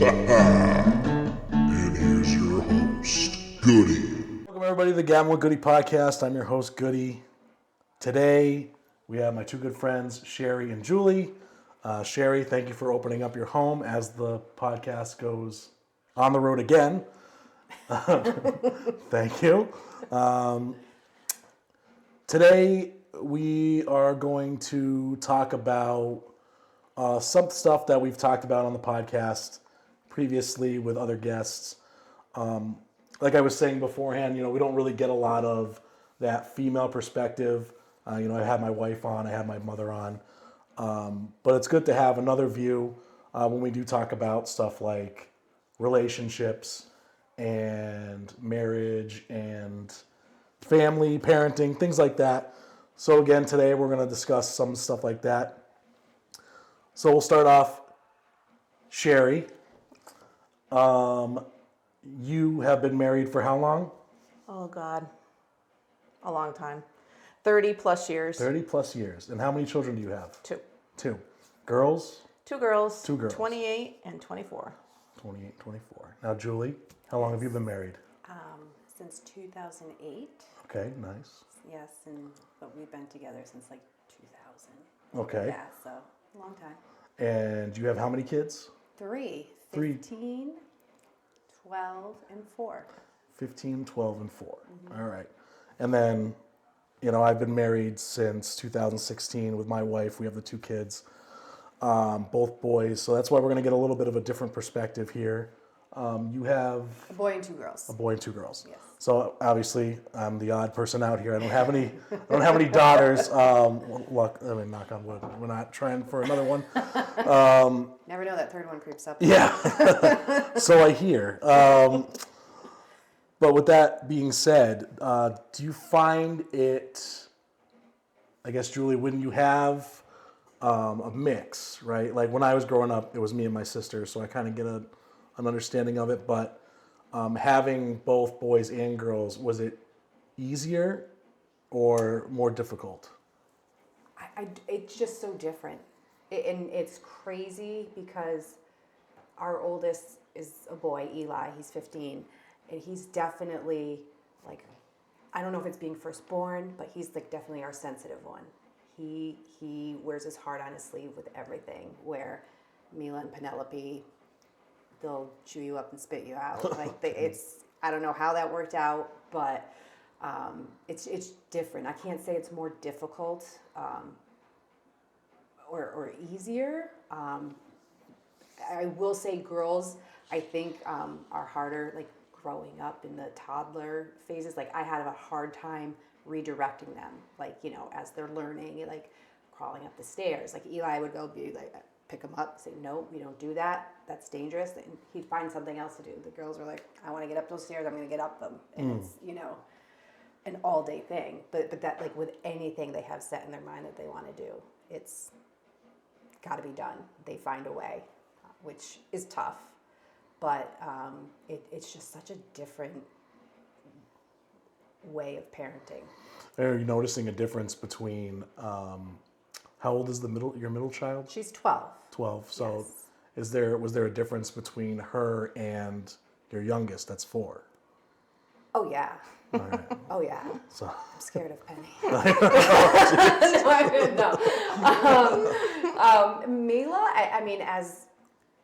And here's your host, Goody. Welcome everybody to the Gambling Goody Podcast. I'm your host, Goody. Today, we have my two good friends, Sherry and Julie. Sherry, thank you for opening up your home as the podcast goes on the road again. Thank you. Today, we are going to talk about some stuff that we've talked about on the podcast previously with other guests. Like I was saying beforehand, we don't really get a lot of that female perspective. I had my wife on, I had my mother on. But it's good to have another view when we do talk about stuff like relationships and marriage and family, parenting, things like that. So again, today we're going to discuss some stuff like that. So we'll start off, Sherry. You have been married for how long? Oh, God. A long time. 30 plus years. 30 plus years. And how many children do you have? Two. Girls? Two girls. 28 and 24. 28, 24. Now, Julie, how long have you been married? Since 2008. Okay, nice. Yes, but we've been together since like 2000. Okay. Yeah, so a long time. And you have how many kids? Three. Three. 15, 12, and 4. 15, 12, and 4. Mm-hmm. All right. And then, I've been married since 2016 with my wife. We have the two kids, both boys. So that's why we're going to get a little bit of a different perspective here. You have A boy and 2 girls. a boy and 2 girls. Yes. So obviously, I'm the odd person out here. I don't have any. I don't have any daughters. Knock on wood. We're not trying for another one. Never know, that third one creeps up. Yeah. So I hear. But with that being said, do you find it? I guess, Julie, when you have a mix, right? Like when I was growing up, it was me and my sister, so I kind of get an understanding of it. But having both boys and girls, was it easier or more difficult? It's just so different. And it's crazy because our oldest is a boy, Eli. He's 15. And he's definitely, like, I don't know if it's being firstborn, but he's like definitely our sensitive one. He wears his heart on his sleeve with everything, where Mila and Penelope, they'll chew you up and spit you out. Like I don't know how that worked out, but it's different. I can't say it's more difficult or easier. I will say girls, I think, are harder, like growing up in the toddler phases. Like I had a hard time redirecting them, like, as they're learning, like crawling up the stairs. Like Eli would go be like, pick him up, say, no, you don't do that. That's dangerous. And he'd find something else to do. The girls were like, I want to get up those stairs. I'm going to get up them. And it's, an all day thing. But that, like with anything they have set in their mind that they want to do, it's got to be done. They find a way, which is tough. But it's just such a different way of parenting. Are you noticing a difference between, how old is your middle child? She's 12. 12. So yes. Was there a difference between her and your youngest? That's 4. Oh, yeah. All right. Oh, yeah. So. I'm scared of Penny. No. Mila, I mean, as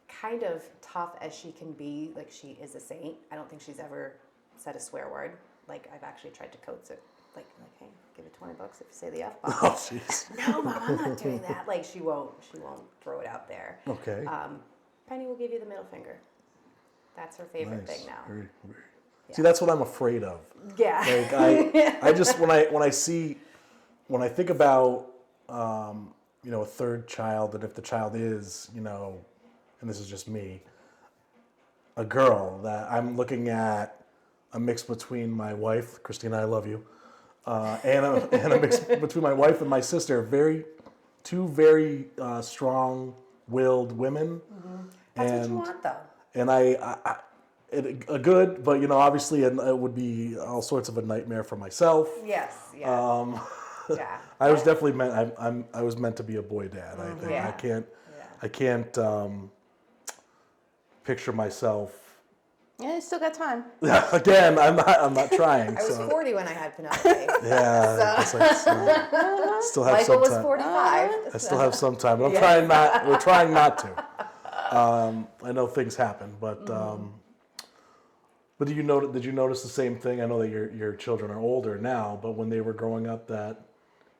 kind of tough as she can be, like she is a saint. I don't think she's ever said a swear word. Like I've actually tried to coax it. Like, hey, give it $20 if you say the F-bomb. Oh, jeez. No, Mom, I'm not doing that. Like she won't throw it out there. Okay. Penny will give you the middle finger. That's her favorite thing now. Very. Yeah. See, that's what I'm afraid of. Yeah. Like I just when I think about a third child, and if the child is, and this is just me, a girl, that I'm looking at a mix between my wife, Christina, I love you, and a mix between my wife and my sister. Two very strong-willed women. Mm-hmm. That's what you want, though. And a good, but obviously it would be all sorts of a nightmare for myself. Yes. Yeah. Yeah. I was definitely meant. I was meant to be a boy dad. I think. Yeah. I can't. picture myself. Yeah, you still got time. Again, I'm not trying. I was so. 40 when I had Penelope. Yeah, it's like, still have Michael some was time. 45. I still have some time, but I'm trying not. We're trying not to. I know things happen, but did you notice the same thing? I know that your children are older now, but when they were growing up, that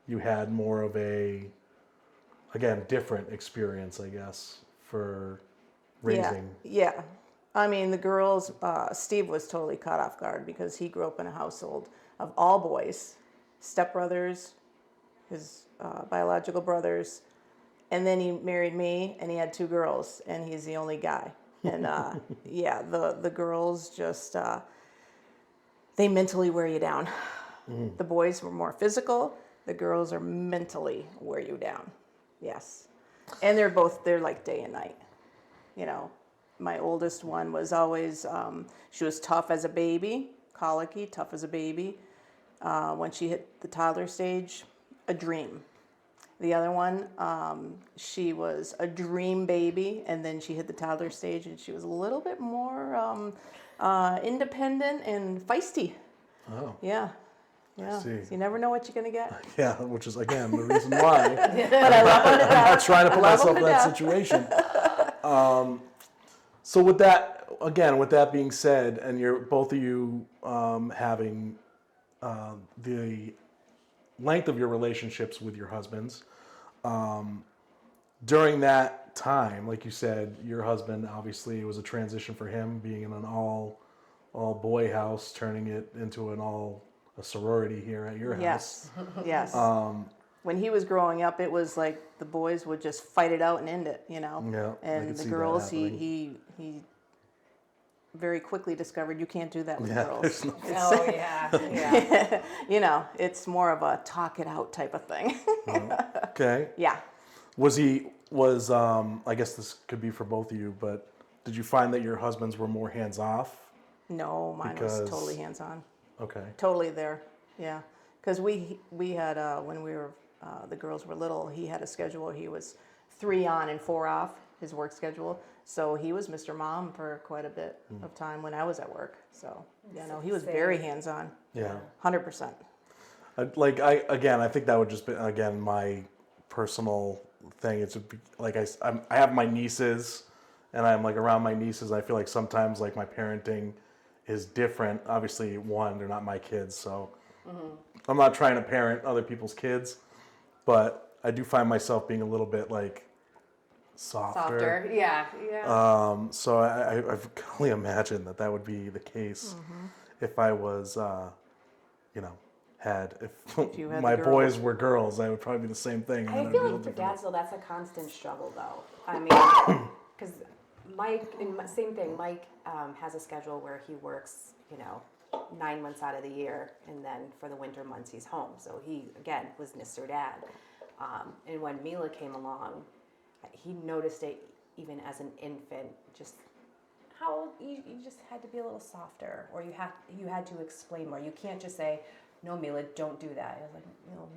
you had more of a, again, different experience, I guess, for raising. Yeah. I mean, the girls, Steve was totally caught off guard because he grew up in a household of all boys, stepbrothers, his biological brothers, and then he married me and he had 2 girls and he's the only guy. And yeah, the girls just, they mentally wear you down. The boys were more physical. The girls are mentally wear you down. Yes. And they're like day and night, you know. My oldest one was always, she was tough as a baby, colicky, tough as a baby. When she hit the toddler stage, a dream. The other one, she was a dream baby, and then she hit the toddler stage, and she was a little bit more independent and feisty. Oh. Yeah. Yeah. see. So you never know what you're going to get. Yeah, which is again the reason why But I love them to I'm not death. trying to put Love myself them in to that death. situation. So with that being said, and you're both of you having the length of your relationships with your husbands, during that time, like you said, your husband, obviously it was a transition for him, being in an all boy house, turning it into a sorority here at your house. Yes. Yes. When he was growing up, it was like the boys would just fight it out and end it, you know. Yeah, I And could the see that girls, happening. he very quickly discovered you can't do that with Yeah, girls. there's no- Oh, yeah. Yeah. You know, it's more of a talk it out type of thing. Okay. Yeah. I guess this could be for both of you, but did you find that your husbands were more hands off? No, mine Because- was totally hands on. Okay. Totally there. Yeah. Because we had, when we were, the girls were little, he had a schedule. He was 3 on and 4 off, his work schedule. So he was Mr. Mom for quite a bit of time when I was at work. So, yeah, no, he was very hands on. Yeah. 100%. I think that would just be, again, my personal thing. It's like I have my nieces, and I'm like around my nieces. I feel like sometimes like my parenting is different. Obviously, one, they're not my kids, so I'm not trying to parent other people's kids, but I do find myself being a little bit like softer. Yeah. Yeah. So I can only imagine that would be the case if I was, if you had my the boys girls. were girls, I would probably be the same thing. and then I it'd feel be a like little for different. dads, though, that's a constant struggle, though. I mean, because Mike, same thing, Mike has a schedule where he works, 9 months out of the year, and then for the winter months he's home. So he, again, was Mr. Dad. And when Mila came along, he noticed it even as an infant, just how you just had to be a little softer, or you had to explain more. You can't just say, no, Mila, don't do that. I was like,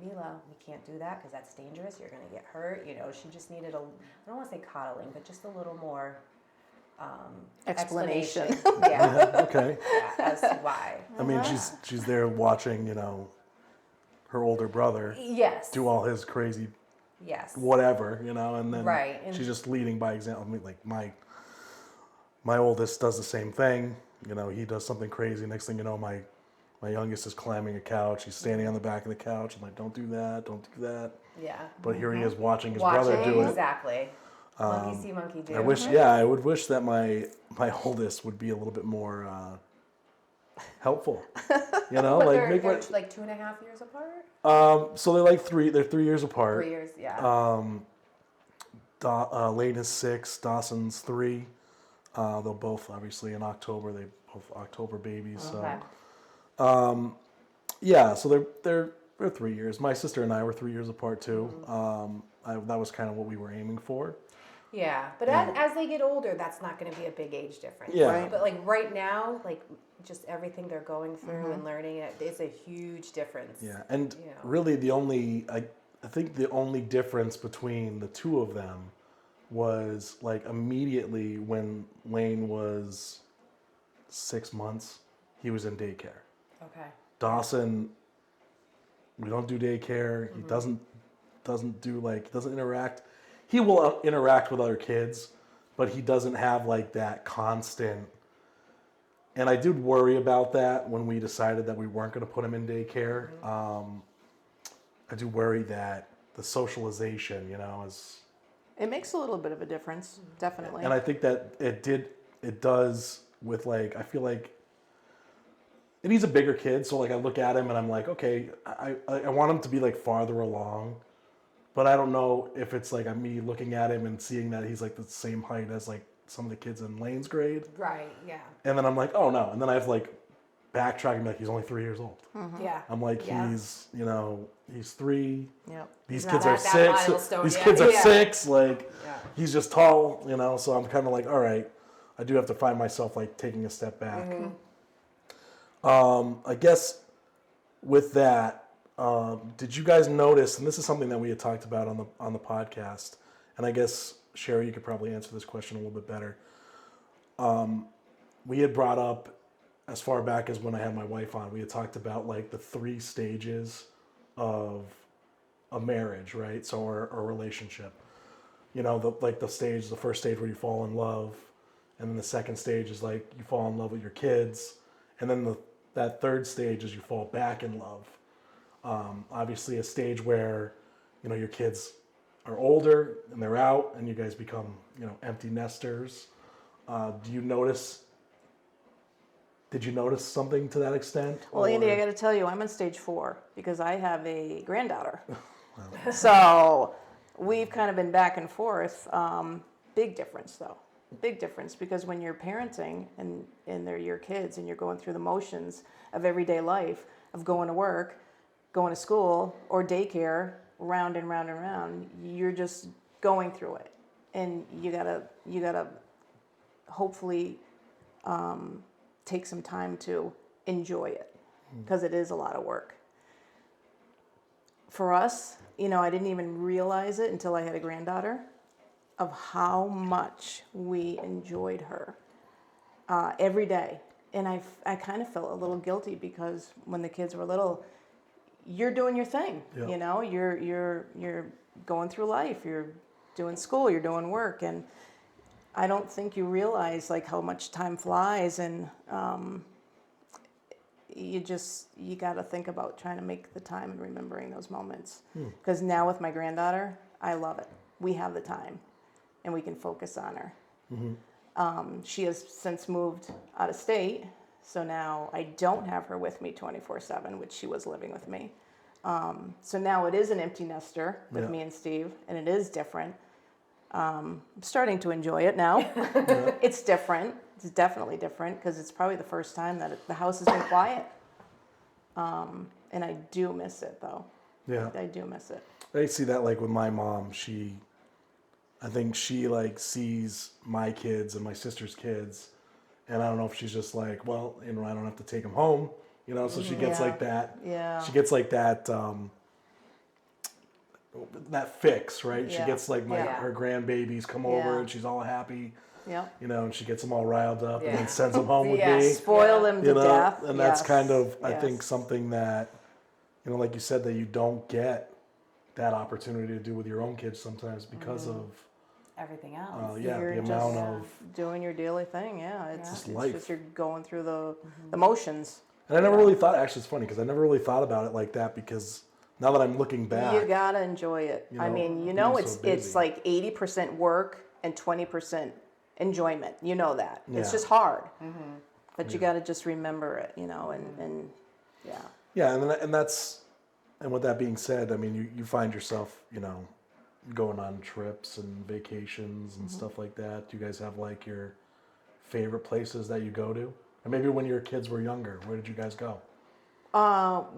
Mila, we can't do that because that's dangerous. You're going to get hurt. She just needed I don't want to say coddling, but just a little more Explanation. Yeah. Okay. Yeah, as to why. I mean, she's there watching, her older brother Yes. do all his crazy Yes. whatever, and then Right, and- she's just leading by example. I mean, like my oldest does the same thing. He does something crazy. Next thing you know, my youngest is climbing a couch. He's standing on the back of the couch. I'm like, don't do that. Don't do that. Yeah. But here he is watching his brother do it. Exactly. Monkey see, monkey do. I would wish that my oldest would be a little bit more helpful. But like they're make like 2.5 years apart? so they're like 3 years apart. 3 years, yeah. Layton is 6, Dawson's 3. They'll both obviously in October. They both October babies. Okay. So yeah, so they're 3 years. My sister and I were 3 years apart too. That was kind of what we were aiming for. Yeah, but as they get older, that's not going to be a big age difference. Yeah. Right. But like right now, like just everything they're going through and learning, it's a huge difference. Yeah, and Yeah. really I think the only difference between the two of them was like immediately when Lane was 6 months, he was in daycare. Okay. Dawson, we don't do daycare. He doesn't interact. He will interact with other kids, but he doesn't have like that constant. And I did worry about that when we decided that we weren't going to put him in daycare. I do worry that the socialization, is. It makes a little bit of a difference, definitely. And I think that it does with like, I feel like, and he's a bigger kid, so like I look at him and I'm like, okay, I want him to be like farther along, but I don't know if it's like me looking at him and seeing that he's like the same height as like some of the kids in Lane's grade. Right. Yeah. And then I'm like, oh no. And then I have to like backtrack and be like, he's only 3 years old. Yeah. I'm like, Yeah. he's 3. Yep. These He's kids not are at that 6. milestone These yet. kids are Yeah. 6. Like, Yeah. he's just tall, so I'm kind of like, all right, I do have to find myself like taking a step back. I guess with that, did you guys notice, and this is something that we had talked about on the podcast, and I guess Sherry, you could probably answer this question a little bit better. We had brought up, as far back as when I had my wife on, we had talked about like the 3 stages of a marriage, right? So or a relationship. The first stage where you fall in love, and then the second stage is like you fall in love with your kids, and then that third stage is you fall back in love. Obviously, a stage where your kids are older and they're out, and you guys become empty nesters. Did you notice something to that extent? Well, Andy, I got to tell you, I'm on stage 4 because I have a granddaughter. So we've kind of been back and forth. Big difference, though. Big difference, because when you're parenting and they're your kids and you're going through the motions of everyday life, of going to work, going to school, or daycare, round and round and round, you're just going through it. And you gotta hopefully take some time to enjoy it, because it is a lot of work. For us, I didn't even realize it until I had a granddaughter, of how much we enjoyed her every day. And I kind of felt a little guilty, because when the kids were little, you're doing your thing. Yeah. You're going through life. You're doing school. You're doing work, and I don't think you realize like how much time flies, and you got to think about trying to make the time and remembering those moments. Because now with my granddaughter, I love it. We have the time, and we can focus on her. She has since moved out of state, so now I don't have her with me 24/7, which she was living with me. So now it is an empty nester with me and Steve, and it is different. I'm starting to enjoy it now. It's different. It's definitely different, because it's probably the first time that the house has been quiet. And I do miss it, though. Yeah. I do miss it. I see that like with my mom. I think she like sees my kids and my sister's kids, and I don't know if she's just like, well, I don't have to take them home, so she gets like that. Yeah. She gets like that. That fix, right? She Yeah. gets like her grandbabies come over, Yeah. and she's all happy, Yeah. and she gets them all riled up, and Yeah. then sends them home with Yes. me. Spoil them to death. And that's Yes. kind of, I Yes. think, something that, like you said, that you don't get that opportunity to do with your own kids sometimes because of Everything else. You're the just amount of. doing your daily thing. Yeah, it's Just it's life. just you're going through the motions. And I never really thought. Actually, it's funny because I never really thought about it like that, because now that I'm looking back, You gotta enjoy it. I mean, being so it's busy. like 80% work and 20% enjoyment. You know that. It's Yeah. just hard. But you gotta just remember it, and yeah. Yeah, and with that being said, I mean, you find yourself, going on trips and vacations and stuff like that. Do you guys have like your favorite places that you go to? And maybe when your kids were younger, where did you guys go?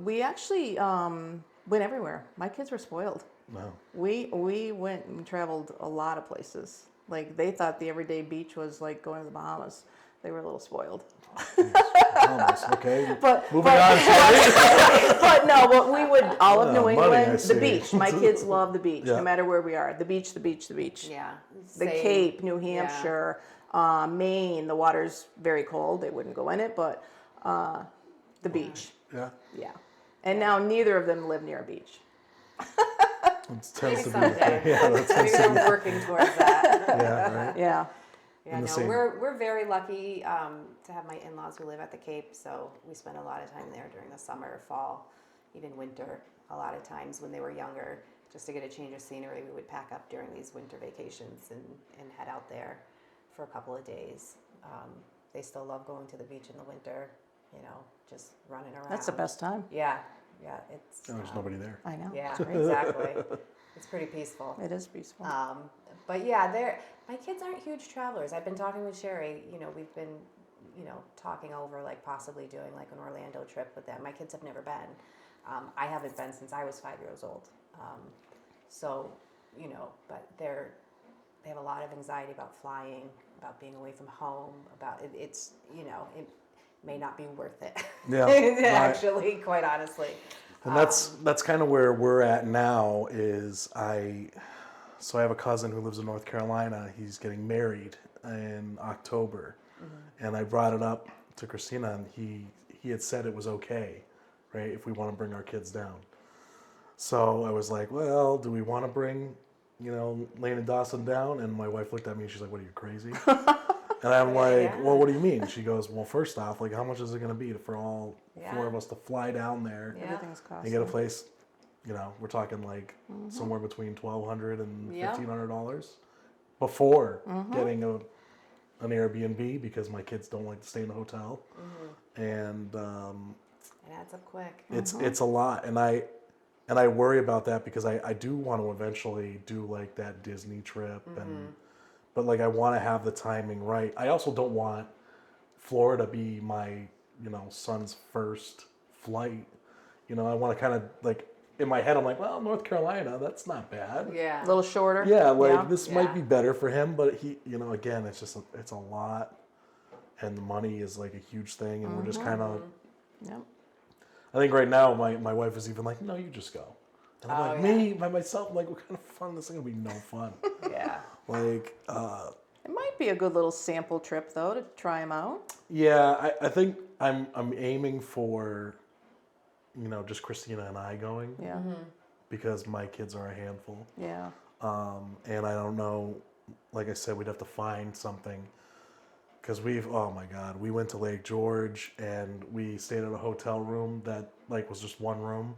We actually went everywhere. My kids were spoiled. No. We went and traveled a lot of places. Like, they thought the everyday beach was like going to the Bahamas. They were a little spoiled. Almost, okay. But Moving on, sorry. but no, but we would all of New money, England, I the see. beach. My kids love the beach, Yeah. no matter where we are. The beach, the beach, the beach. Yeah. The Same. Cape, New Yeah. Hampshire, Maine. The water's very cold. They wouldn't go in it, but the beach. Yeah. Yeah. And now neither of them live near a beach. It tends to be. Someday. Yeah, that tends Maybe to we're working towards that. be. Yeah, right. Yeah. Yeah, In the no, same- we're very lucky to have my in-laws who live at the Cape, so we spend a lot of time there during the summer, fall, even winter. A lot of times when they were younger, just to get a change of scenery, we would pack up during these winter vacations and head out there for a couple of days. They still love going to the beach in the winter, you know, just running around. That's the best time. Yeah, it's. There's nobody there. I know. Yeah, exactly. It's pretty peaceful. It is peaceful. But yeah, my kids aren't huge travelers. I've been talking with Sherry. You know, we've been, talking over like possibly doing like an Orlando trip with them. My kids have never been. I haven't been since I was 5 years old. So, but they have a lot of anxiety about flying, about being away from home, about it. It's it may not be worth it. Yeah, actually, quite honestly. And that's kind of where we're at now. So I have a cousin who lives in North Carolina. He's getting married in October, and I brought it up to Christina, and he had said it was okay, right, if we want to bring our kids down. So I was like, well, do we want to bring, Lane and Dawson down? And my wife looked at me and she's like, what are you, crazy? And I'm like, well, what do you mean? She goes, well, first off, like, how much is it going to be for all four of us to fly down there Everything's and costly. get a place? We're talking like somewhere between $1,200 and $1,500 before getting an Airbnb, because my kids don't like to stay in a hotel, and It adds up quick. it's a lot, and I worry about that because I do want to eventually do like that Disney trip, but like I want to have the timing right. I also don't want Florida be my son's first flight. I want to kind of like, in my head I'm like, well, North Carolina, that's not bad. Yeah. A little shorter. Yeah, like this might Yeah. be better for him, but he, again, it's just it's a lot, and the money is like a huge thing, and we're just kind of. Yep. I think right now my wife is even like, no, you just go. And I'm like, yeah. me by myself. I'm like, what kind of fun? This thing will be no fun. Yeah. Like, It might be a good little sample trip though to try them out. yeah, I think I'm aiming for, just Christina and I going, Yeah. because my kids are a handful. Yeah. And I don't know, like I said, we'd have to find something, because oh my God, we went to Lake George and we stayed at a hotel room that like was just one room.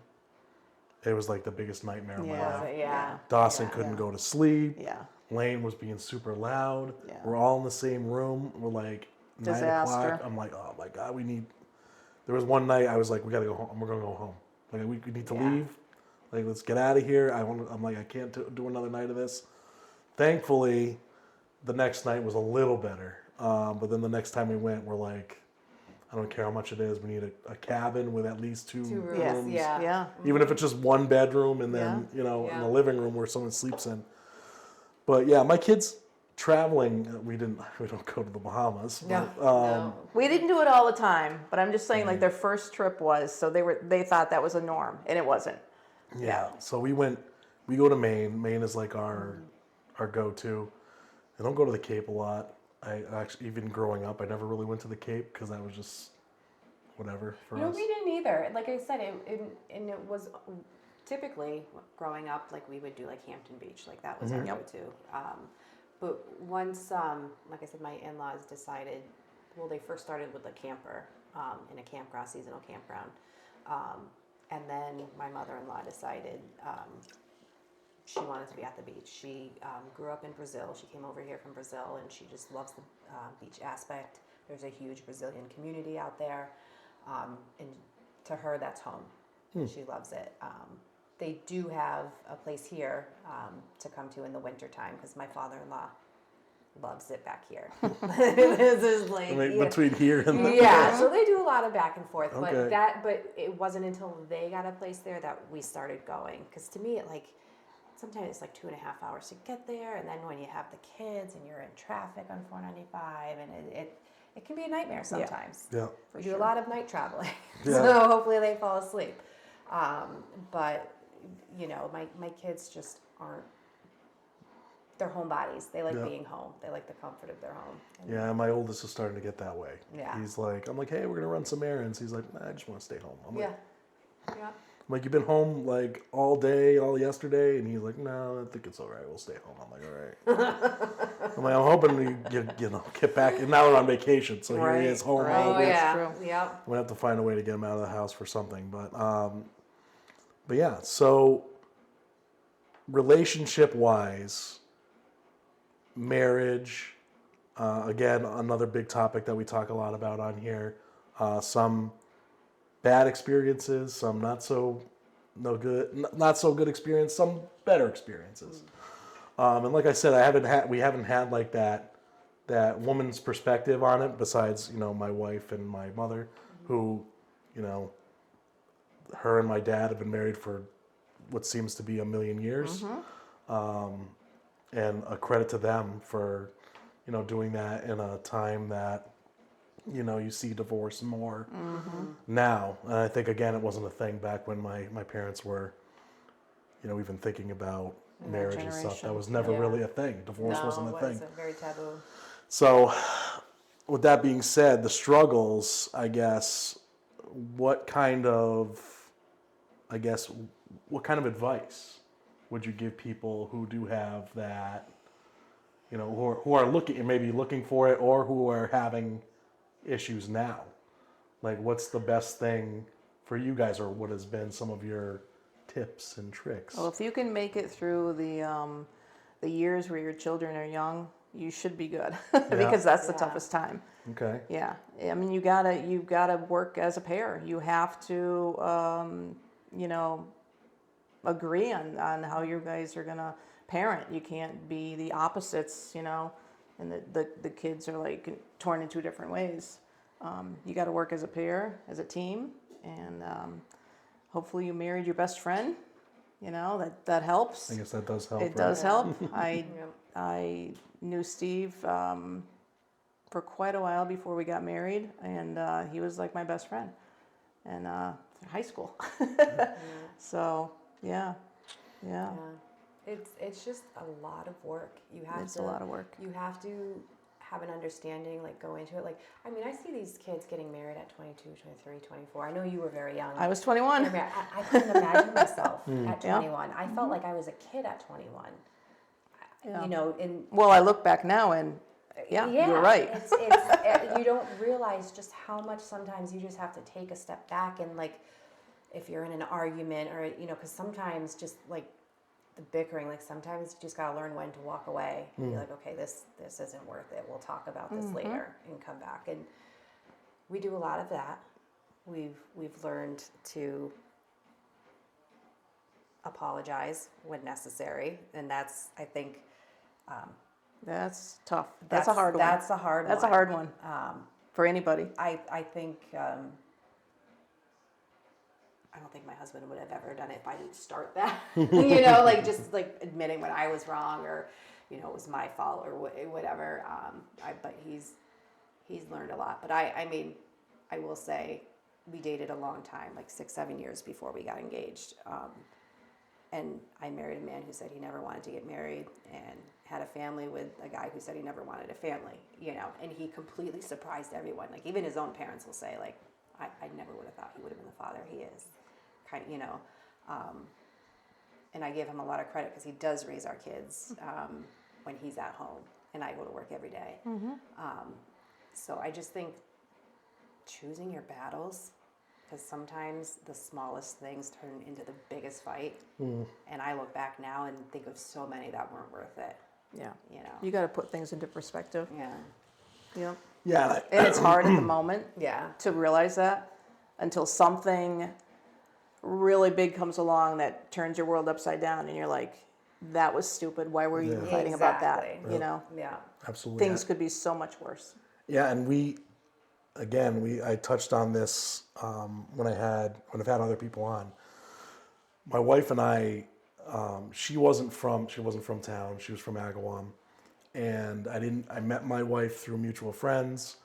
It was like the biggest nightmare of my Yeah. life. Yeah. Dawson couldn't go to sleep. Yeah. Lane was being super loud. Yeah. We're all in the same room. We're like 9 Disaster. o'clock. I'm like, oh my God, there was one night I was like, we gotta go home. We're gonna go home. Like we need to leave. Like, let's get out of here. I'm like, I can't do another night of this. Thankfully, the next night was a little better. But then the next time we went, we're like, I don't care how much it is. We need a cabin with at least two rooms. Yes. rooms. Yeah. Yeah. Even if it's just one bedroom and then, in Yeah. the living room where someone sleeps in. But yeah, my kids traveling, we don't go to the Bahamas. No. But, No. We didn't do it all the time, but I'm just saying like their first trip was, so they thought that was a norm and it wasn't. Yeah. So we go to Maine. Maine is like our go-to. I don't go to the Cape a lot. I actually, even growing up, I never really went to the Cape because that was just whatever for us. We didn't either. Like I said, it was typically growing up, like we would do like Hampton Beach, like that was our go-to. But once, like I said, my in-laws decided, well, they first started with a camper in a campground, seasonal campground. And then my mother-in-law decided she wanted to be at the beach. She grew up in Brazil. She came over here from Brazil, and she just loves the beach aspect. There's a huge Brazilian community out there, and to her, that's home. She loves it. They do have a place here to come to in the wintertime, because my father-in-law loves it back here. This is like, Between here and there. yeah, so they do a lot of back and forth, Okay. but it wasn't until they got a place there that we started going. Because to me, sometimes it's like 2.5 hours to get there, and then when you have the kids and you're in traffic on 495, and it can be a nightmare sometimes. Yeah. We do a lot of night traveling, Yeah. so hopefully they fall asleep. But my kids just aren't. They're homebodies. They like Yeah. being home. They like the comfort of their home. And Yeah, my oldest is starting to get that way. Yeah. I'm like, hey, we're gonna run some errands. He's like, nah, I just want to stay home. I'm Yeah. like, Yeah. I'm like, you've been home like all day, all yesterday, and he's like, no, I think it's all right. We'll stay home. I'm like, all right. I'm like, I'm hoping we get back. And now we're on vacation, so here he is home right. all Oh day. That's yeah. true. Yeah. I'm gonna have to find a way to get him out of the house for something. But yeah. So relationship wise, marriage. Again, another big topic that we talk a lot about on here. Some bad experiences, some not so good experience, some better experiences. And like I said, we haven't had like that woman's perspective on it. Besides, my wife and my mother, who, her and my dad have been married for what seems to be a million years. And a credit to them for, doing that in a time that, you see divorce more now. And I think, again, it wasn't a thing back when my parents were, even thinking about In that marriage and stuff. That generation. was never Yeah. really a thing. Divorce No, wasn't it a thing. wasn't very taboo. So, with that being said, the struggles, I guess, what kind of advice would you give people who do have that, who are looking for it, or who are having issues now? Like, what's the best thing for you guys, or what has been some of your tips and tricks? Well, if you can make it through the years where your children are young, you should be good because that's the Yeah. toughest time. Okay. Yeah, I mean, you've gotta work as a pair. You have to, agree on how you guys are gonna parent. You can't be the opposites, and the kids are like torn in two different ways. You got to work as a pair, as a team, and hopefully you married your best friend. That helps. I guess that does help. It does help. Yep. I knew Steve for quite a while before we got married, and he was like my best friend, and high school. So yeah. Yeah. It's just a lot of work. It's a lot of work. You have to have an understanding, like go into it. Like, I mean, I see these kids getting married at 22, 23, 24. I know you were very young. I was 21. I couldn't imagine myself at Yeah. 21. I felt like I was a kid at 21. Yeah. And Well, I look back now and you're right. It's you don't realize just how much sometimes you just have to take a step back and like, if you're in an argument or because sometimes just like the bickering, like sometimes you just gotta learn when to walk away and be like, okay, this isn't worth it. We'll talk about this later and come back. And we do a lot of that. We've learned to apologize when necessary, and that's, I think, That's tough. That's a hard one. That's a hard one. That's a hard one for anybody. I think I don't think my husband would have ever done it if I didn't start that. Like just like admitting when I was wrong or it was my fault or whatever. But he's learned a lot. But I mean, I will say we dated a long time, like 6-7 years before we got engaged. And I married a man who said he never wanted to get married and had a family with a guy who said he never wanted a family, and he completely surprised everyone. Like even his own parents will say, like, I never would have thought he would have been the father he is, and I give him a lot of credit because he does raise our kids when he's at home and I go to work every day. So I just think choosing your battles, because sometimes the smallest things turn into the biggest fight. And I look back now and think of so many that weren't worth it. Yeah. You got to put things into perspective. Yeah. Yeah. Yeah. And it's hard at the moment Yeah. to realize that until something really big comes along that turns your world upside down and you're like, that was stupid. Why were you even fighting about that? Exactly. Yeah. Absolutely. Things could be so much worse. Yeah, and I touched on this when I've had other people on. My wife and I, she wasn't from town. She was from Agawam, and I met my wife through mutual friends.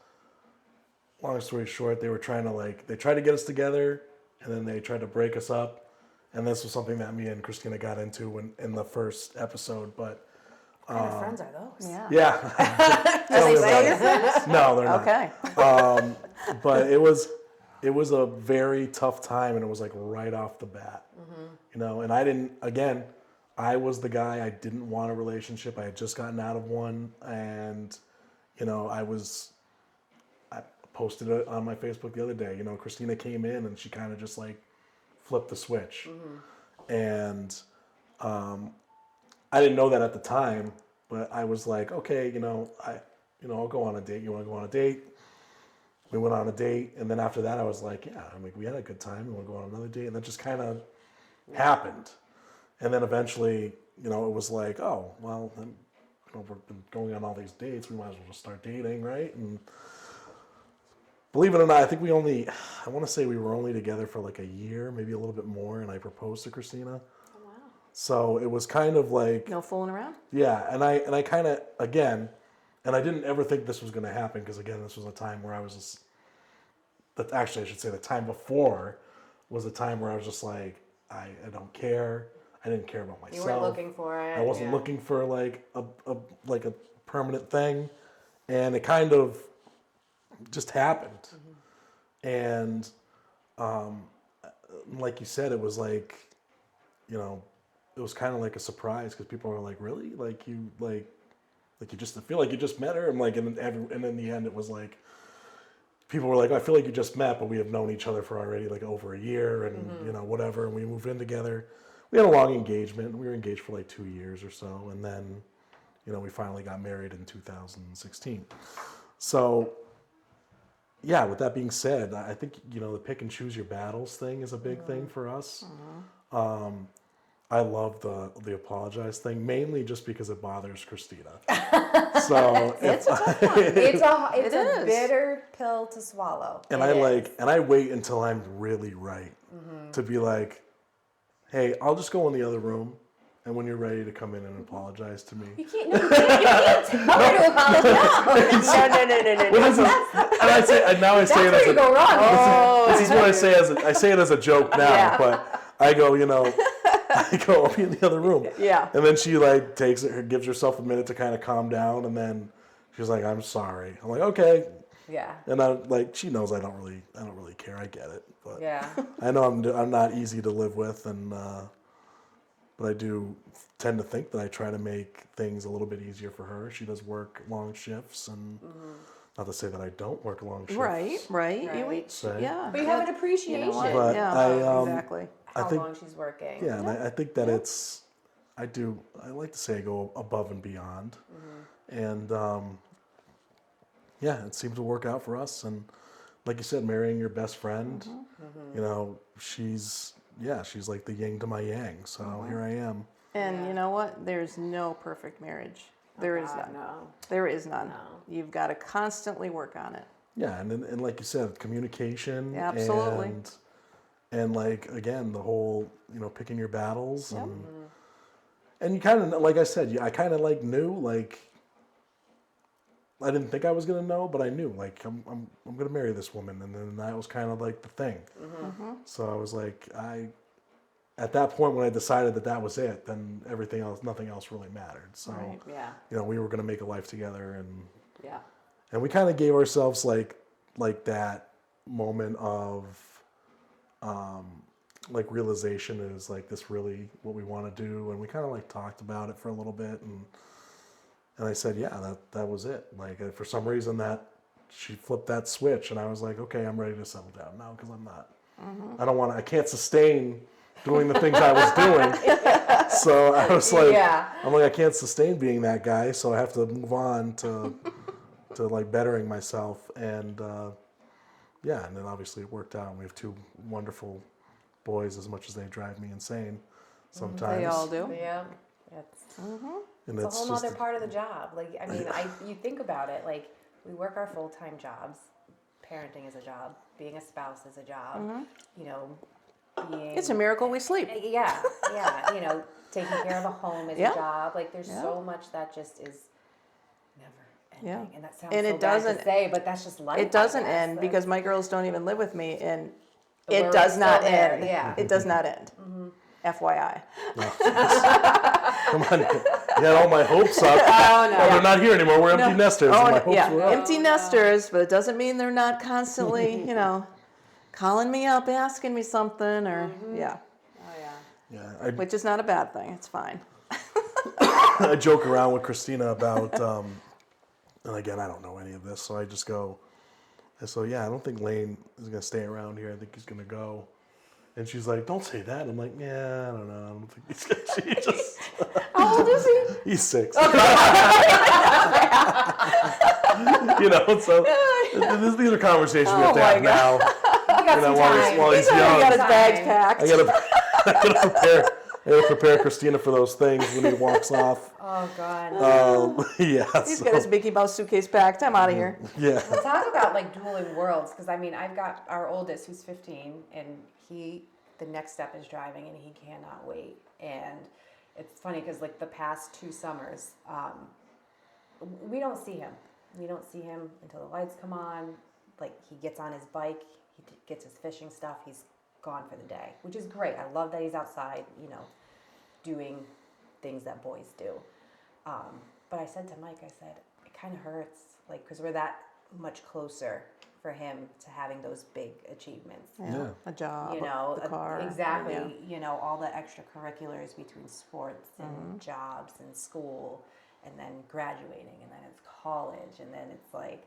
long story short, they were trying to they tried to get us together, and then they tried to break us up. And this was something that me and Christina got into in the first episode. But What kind of friends are those? Yeah. yeah, Are they still your friends? no, they're not. Okay. But it was a very tough time, and it was like right off the bat, you know. And I was the guy. I didn't want a relationship. I had just gotten out of one, and you know, I posted it on my Facebook the other day. You know, Christina came in and she kind of just like flipped the switch, and I didn't know that at the time, but I was like, okay, I'll go on a date. You want to go on a date? We went on a date, and then after that, I was like, yeah, we had a good time. We want to go on another date, and that just kind of happened. And then eventually, you know, it was like, oh, well, then, you know, we've been going on all these dates. We might as well just start dating, right? And believe it or not, I think I want to say we were only together for like a year, maybe a little bit more, and I proposed to Christina. Oh, wow. So it was kind of like, No fooling around? yeah, and I kind of, again, and I didn't ever think this was going to happen because, again, this was a time where I was just, actually, I should say the time before was a time where I was just like, I don't care. I didn't care about myself. You weren't looking for it. I wasn't looking for like a permanent thing, and it kind of just happened. And like you said, it was like, you know, it was kind of like a surprise because people were like, really, like you just feel like you just met her. And like, and in the end, it was like, people were like, I feel like you just met, but we have known each other for already like over a year, and you know, whatever. And we moved in together. We had a long engagement. We were engaged for like 2 years or so, and then, you know, we finally got married in 2016. So, yeah. With that being said, I think, you know, the pick and choose your battles thing is a big thing for us. I love the apologize thing, mainly just because it bothers Christina. So It's a tough one. It's It a is. bitter pill to swallow. And I wait until I'm really right to be like, hey, I'll just go in the other room, and when you're ready to come in and apologize to me. You can't tell her to apologize. No. And I say, and now I say it That's as where you go wrong. this is what I say it as a joke now, Yeah. but I go, you know, I'll be in the other room. Yeah. And then she like takes it, gives herself a minute to kind of calm down, and then she's like, I'm sorry. I'm like, okay. Yeah. And I like, she knows I don't really care. I get it, but Yeah. I know I'm not easy to live with, and but I do tend to think that I try to make things a little bit easier for her. She does work long shifts, and not to say that I don't work long shifts. Right. Right. Yeah. But you have an appreciation. You know what? But yeah. I, exactly. How think- long she's working. Yeah, and I think that I like to say I go above and beyond. And yeah, it seems to work out for us. And like you said, marrying your best friend, you know, she's like the yin to my yang. So here I am. And you know what? There's no perfect marriage. There is none. No. There is none. No. You've got to constantly work on it. Yeah, and like you said, communication. Yeah, absolutely. And like, again, the whole, you know, picking your battles. And you kind of, like I said, I kind of like knew, like, I didn't think I was going to know, but I knew, like, I'm going to marry this woman. And then that was kind of like the thing. So I was like, at that point when I decided that was it, then everything else, nothing else really mattered. So, Right. Yeah. you know, we were going to make a life together, Yeah. and we kind of gave ourselves like that moment of, like, realization is like this really what we want to do, and we kind of like talked about it for a little bit, and I said, yeah, that was it. Like, for some reason that she flipped that switch, and I was like, okay, I'm ready to settle down now, because I'm not. I can't sustain doing the things I was doing. So I was like, I can't sustain being that guy, so I have to move on to like bettering myself, and yeah, and then obviously it worked out. We have two wonderful boys, as much as they drive me insane sometimes. They all do. Yeah. It's And a it's whole just other part of the job. Like, I mean, you think about it, like, we work our full-time jobs. Parenting is a job. Being a spouse is a job. You know, being... It's a miracle we sleep. Yeah. You know, taking care of a home is Yeah. a job. Like, there's so much that just is never Yeah. And that sounds And so it bad doesn't- to say, but that's just life. It doesn't I guess. end because my girls don't even live with me, and The it worry's does still not there, end. yeah. It does not end. FYI. Come on, you had all my hopes up. Oh, no. Oh, they're not here anymore. We're empty nesters. Oh, and my no, hopes yeah, were up. empty nesters, but it doesn't mean they're not constantly, calling me up, asking me something, or yeah, Oh yeah. Yeah, which is not a bad thing. It's fine. I joke around with Christina about, and again, I don't know any of this, so I just go, yeah, I don't think Lane is going to stay around here. I think he's going to go. And she's like, don't say that. I'm like, yeah, I don't know. I don't think he's going to. He just, How old is he? he's 6. So these are conversations we have to my have now. While he's He's already young. got his bags packed. I gotta prepare Christina for those things when he walks off. Oh God. Yeah. He's got his Mickey Mouse suitcase packed. I'm out of here. Yeah. Well, talk about like dueling worlds, because I mean, I've got our oldest who's 15, and the next step is driving, and he cannot wait. And it's funny because like the past 2 summers, we don't see him. We don't see him until the lights come on. Like he gets on his bike, he gets his fishing stuff, he's gone for the day, which is great. I love that he's outside, doing things that boys do. But I said to Mike, I said, it kind of hurts, like, because we're that much closer for him to having those big achievements. Yeah. A job, the A- car. exactly. Yeah. All the extracurriculars between sports and jobs and school, and then graduating, and then it's college, and then it's like,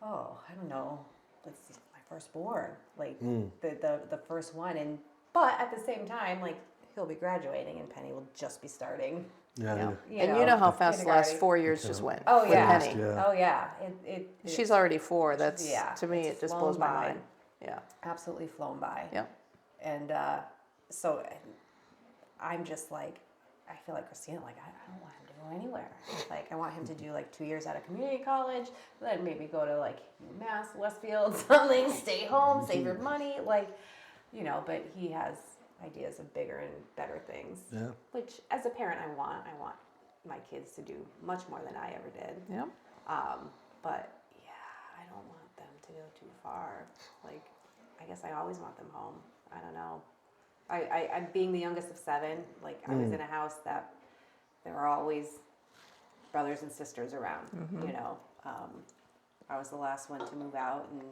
oh, I don't know, let's see, my firstborn, like the first one, but at the same time, like he'll be graduating, and Penny will just be starting. Yeah. And you know how fast the last kindergarten. 4 years just went. Oh with yeah, Penny. Yeah. oh yeah. She's already 4. That's to me, it's it just flown blows my by. mind. Yeah. Absolutely flown by. Yep. And so I'm just like, I feel like Christina, like I don't want him to go anywhere. Like I want him to do like 2 years out of community college, then maybe go to like UMass, Westfield, something, stay home, save your money, like, but he has ideas of bigger and better things. Yeah. Which as a parent I want my kids to do much more than I ever did. Yep. But yeah, I don't want them to go too far. Like, I guess I always want them home. I don't know. I'm being the youngest of 7. Like, I was in a house that there were always brothers and sisters around. I was the last one to move out, and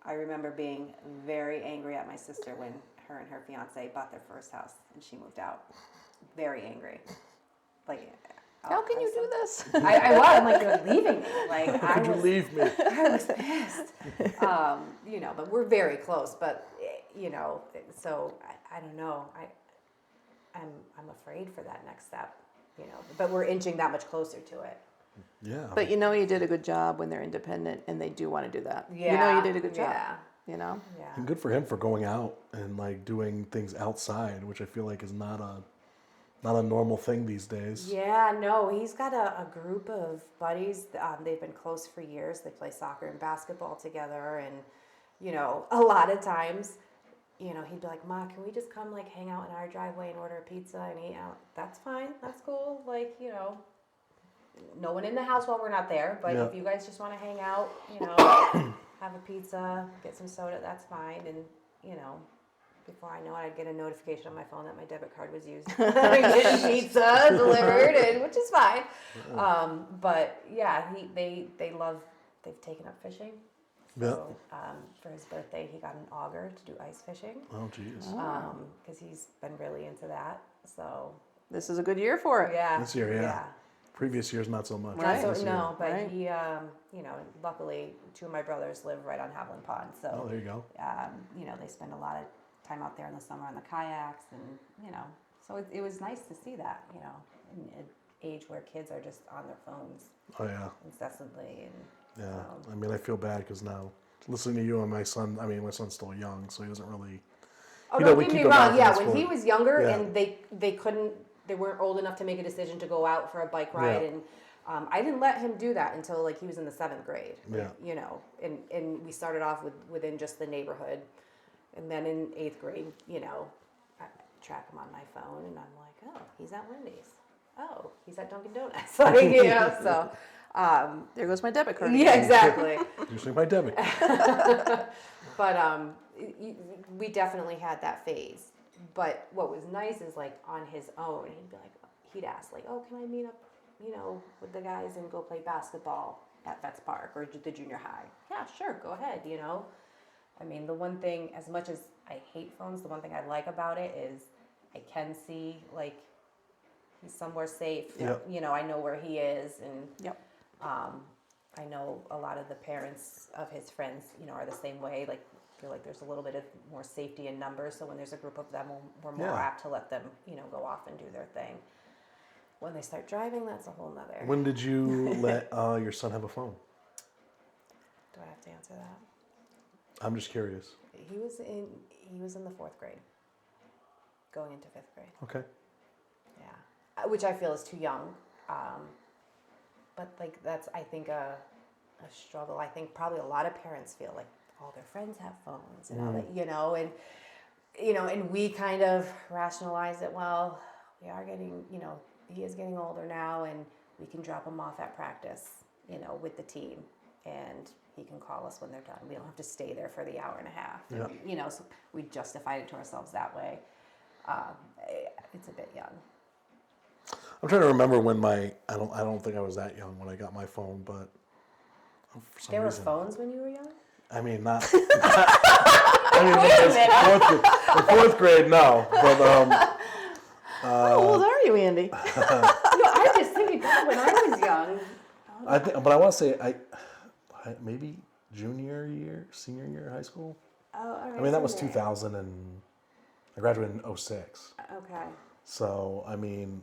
I remember being very angry at my sister when her and her fiance bought their first house and she moved out. Very angry. Like, How can you do this? I was. I'm like, you're leaving me. Like, Could you leave me? I was pissed. But we're very close. But so I don't know. I'm afraid for that next step. But we're inching that much closer to it. Yeah. But you did a good job when they're independent and they do want to do that. Yeah. You did a good job. Yeah. Yeah. And good for him for going out and like doing things outside, which I feel like is not a normal thing these days. Yeah, no, he's got a group of buddies. They've been close for years. They play soccer and basketball together, and a lot of times, he'd be like, "Ma, can we just come like hang out in our driveway and order a pizza and eat out?" That's fine. That's cool. Like, no one in the house while we're not there. But Yeah. if you guys just want to hang out, have a pizza, get some soda, that's fine. And before I know it, I'd get a notification on my phone that my debit card was used. I'm getting pizza delivered, which is fine. But yeah, they've taken up fishing. So for his birthday, he got an auger to do ice fishing. Oh, geez. Because he's been really into that. So This is a good year for it. yeah, This year, yeah. Previous years, not so much. Right. This year. No, but Right. he, luckily 2 of my brothers live right on Haviland Pond, so Oh, there you go. they spend a lot of time out there in the summer on the kayaks, and so it was nice to see that, in an age where kids are just on their phones Oh, yeah. incessantly, and Yeah. I mean, I feel bad because now listening to you and my son, my son's still young, so he doesn't really. oh You no, know, we get me keep him wrong, out yeah, for when he sport. was younger Yeah. and they weren't old enough to make a decision to go out for a bike ride, Yeah. and I didn't let him do that until like he was in the 7th grade. Yeah. And we started off within just the neighborhood, and then in 8th grade, I track him on my phone, and I'm like, oh, he's at Wendy's. Oh, he's at Dunkin' Donuts. Like, so There goes my debit card. Yeah, exactly. Usually my debit. But we definitely had that phase. But what was nice is like on his own, he'd ask like, oh, can I meet up, with the guys and go play basketball at Vets Park or the junior high? Yeah, sure, go ahead, I mean, the one thing, as much as I hate phones, the one thing I like about it is I can see like he's somewhere safe. Yep. I know where he is, and Yep. I know a lot of the parents of his friends, are the same way. Like, feel like there's a little bit of more safety in numbers. So when there's a group of them, we're more Yeah. apt to let them, go off and do their thing. When they start driving, that's a whole nother. When did you let your son have a phone? Do I have to answer that? I'm just curious. He was in the 4th grade, going into 5th grade. Okay. Yeah, which I feel is too young. But like that's, I think, a struggle. I think probably a lot of parents feel like all their friends have phones and all that, and we kind of rationalize it. Well, we are getting, he is getting older now, and we can drop him off at practice, with the team, and he can call us when they're done. We don't have to stay there for the hour and a half. Yeah. And, so we justified it to ourselves that way. It's a bit young. I'm trying to remember when I don't think I was that young when I got my phone, but for some There were reason. phones when you were young? I mean, not. The 4th grade, no. But How old are you, Andy? No, I just think God, when I was young. but I want to say I maybe senior year of high school. Oh, all right. I mean, that was so 2000 and I graduated in 06. Okay. So I mean,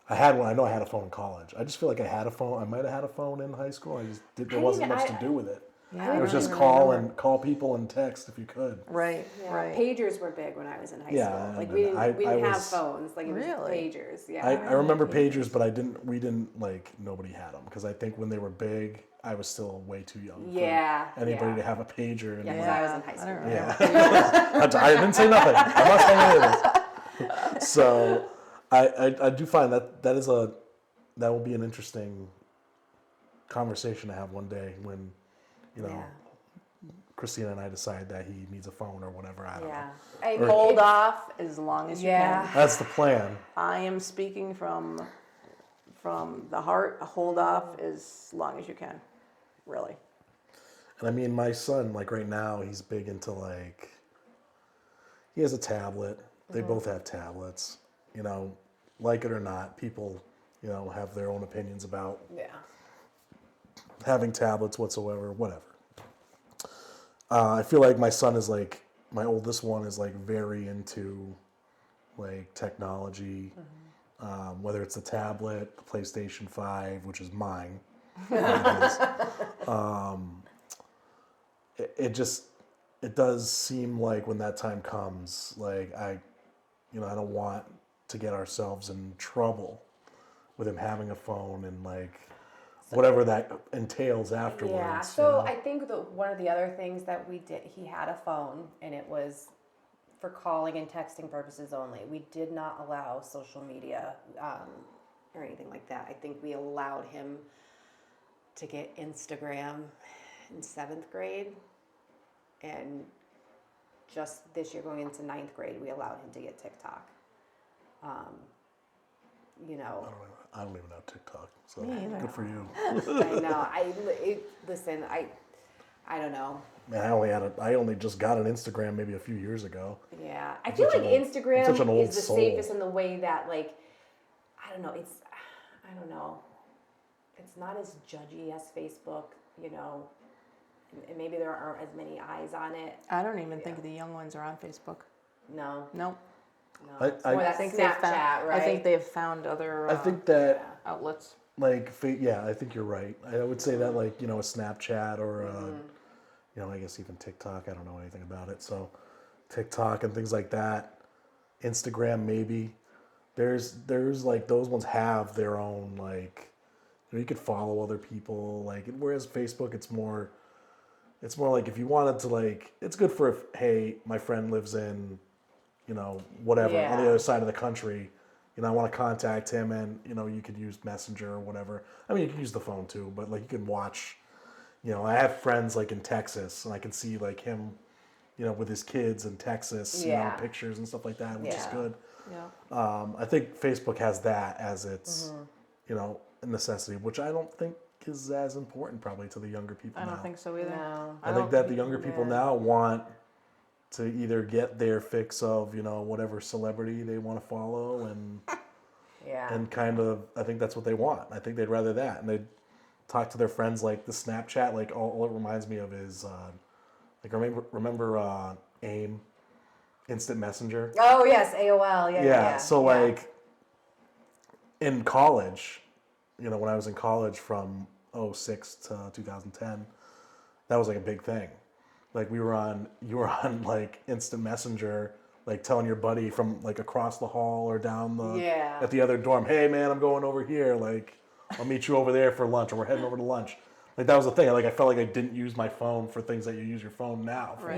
I had one. I know I had a phone in college. I just feel like I had a phone. I might have had a phone in high school. There wasn't much to do with it. Yeah, It was I just don't call people and text if you could. Right, Yeah. right. Pagers were big when I was in high Yeah, school. Like and we didn't, I have was- phones. Like it was Really? pagers. Yeah. I remember pagers, but we didn't like, nobody had them because I think when they were big, I was still way too young Yeah, for anybody yeah. to have a pager. And Yeah, 'cause like, I was in high school. don't yeah. I didn't say nothing. I'm not saying any of this. So I do find that will be an interesting conversation to have one day when, Yeah. Christina and I decide that he needs a phone or whatever. I don't Yeah. know. I mean, Hold it's- off as long as you Yeah. can. That's the plan. I am speaking from the heart. Hold off as long as you can. Really. And I mean, my son, like right now, he's big into he has a tablet. They both have tablets. Like it or not, people, have their own opinions about Yeah. having tablets whatsoever, whatever. I feel like my son is my oldest one is very into technology, whether it's the tablet, the PlayStation 5, which is mine. It does seem like when that time comes, I don't want to get ourselves in trouble with him having a phone and whatever that entails afterwards. Yeah. So I think that one of the other things that we did, he had a phone, and it was for calling and texting purposes only. We did not allow social media or anything like that. I think we allowed him to get Instagram in 7th grade, and just this year going into 9th grade, we allowed him to get TikTok. I don't even have TikTok, so Me either. good for you. I know. Listen. I don't know. Man, I only just got an Instagram maybe a few years ago. Yeah, I feel like Instagram such an old is the soul. safest in the way that, I don't know. I don't know. It's not as judgy as Facebook, and maybe there aren't as many eyes on it. I don't even think the young ones are on Facebook. No, Nope. no. It's more that Snapchat, right? I think they've found other I think that outlets. I think you're right. I would say that a Snapchat or I guess even TikTok. I don't know anything about it, so TikTok and things like that. Instagram maybe. There's those ones have their own you could follow other people whereas Facebook it's more like if you wanted to it's good for hey, my friend lives in whatever on the Yeah. other side of the country, I want to contact him, and you could use Messenger or whatever. I mean, you could use the phone too, but like you can watch. I have friends like in Texas, and I can see like him, with his kids in Texas, Yeah. pictures and stuff like that, which is Yeah. good. Yeah. I think Facebook has that as its, a necessity, which I don't think is as important probably to the younger people I now. don't think so either. No. I think that the younger people now want to either get their fix of, whatever celebrity they want to follow Yeah. and kind of, I think that's what they want. I think they'd rather that. And they'd talk to their friends like the Snapchat, like all it reminds me of is, like remember AIM, Instant Messenger? Oh yes, AOL. Yeah. So like in college, when I was in college from '06 to 2010, that was like a big thing. Like you were on like Instant Messenger, like telling your buddy from like across the hall or down at the other dorm, hey man, I'm going over here. Like I'll meet you over there for lunch, or we're heading over to lunch. Like that was the thing. Like I felt like I didn't use my phone for things that you use your phone now for. Right.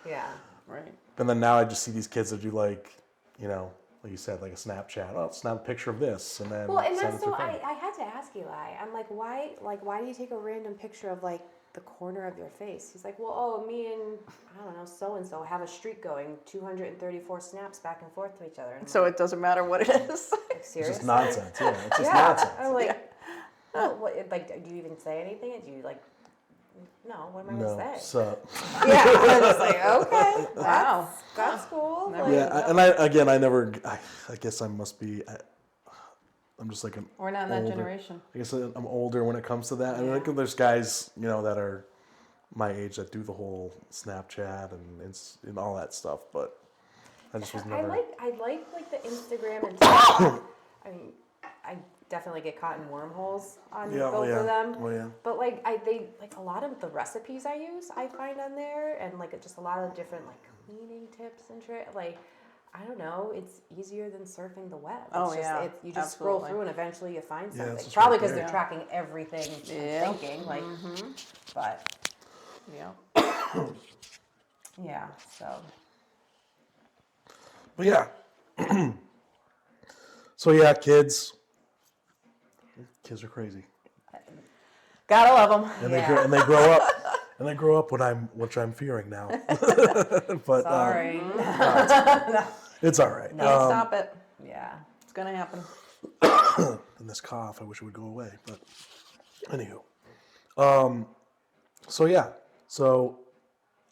Yeah. Right. And then now I just see these kids that do like, like you said, like a Snapchat. Oh, snap a picture of this, and then Well, and send that's it to so. your friend. I had to ask Eli. I'm like, why do you take a random picture of like the corner of your face? He's like, well, me and I don't know, so and so have a streak going, 234 snaps back and forth to each other. And So it doesn't matter what it is. like, It's seriously? just nonsense. Yeah, it's just Yeah. nonsense. I'm like, what, like, do you even say anything? Do you like? No. What am I No, gonna say? so Yeah. I'm just like, okay, Wow. that's cool. Never- Like, yeah, I guess I must be. I'm just like an. We're not in that older- generation. I guess I'm older when it comes to that. I mean, Yeah. there's guys, that are my age that do the whole Snapchat and all that stuff, but I just was never. I like the Instagram and TikTok. I mean, I definitely get caught in wormholes on both of them. Oh yeah. But they a lot of the recipes I use I find on there, and like just a lot of different like cleaning tips and shit. Like I don't know, it's easier than surfing the web. Oh, It's just, yeah, you just scroll absolutely. through and eventually you find Yeah, something. it's just Probably right because there. they're tracking everything Yeah. I'm thinking. Like, but Yeah. yeah. So But yeah. So yeah, kids. Kids are crazy, Gotta love them. and Yeah. they grow up, and they grow up which I'm fearing now. But sorry. it's all right. Can't stop it. Yeah. It's gonna happen. And this cough, I wish it would go away. But anywho, so yeah, so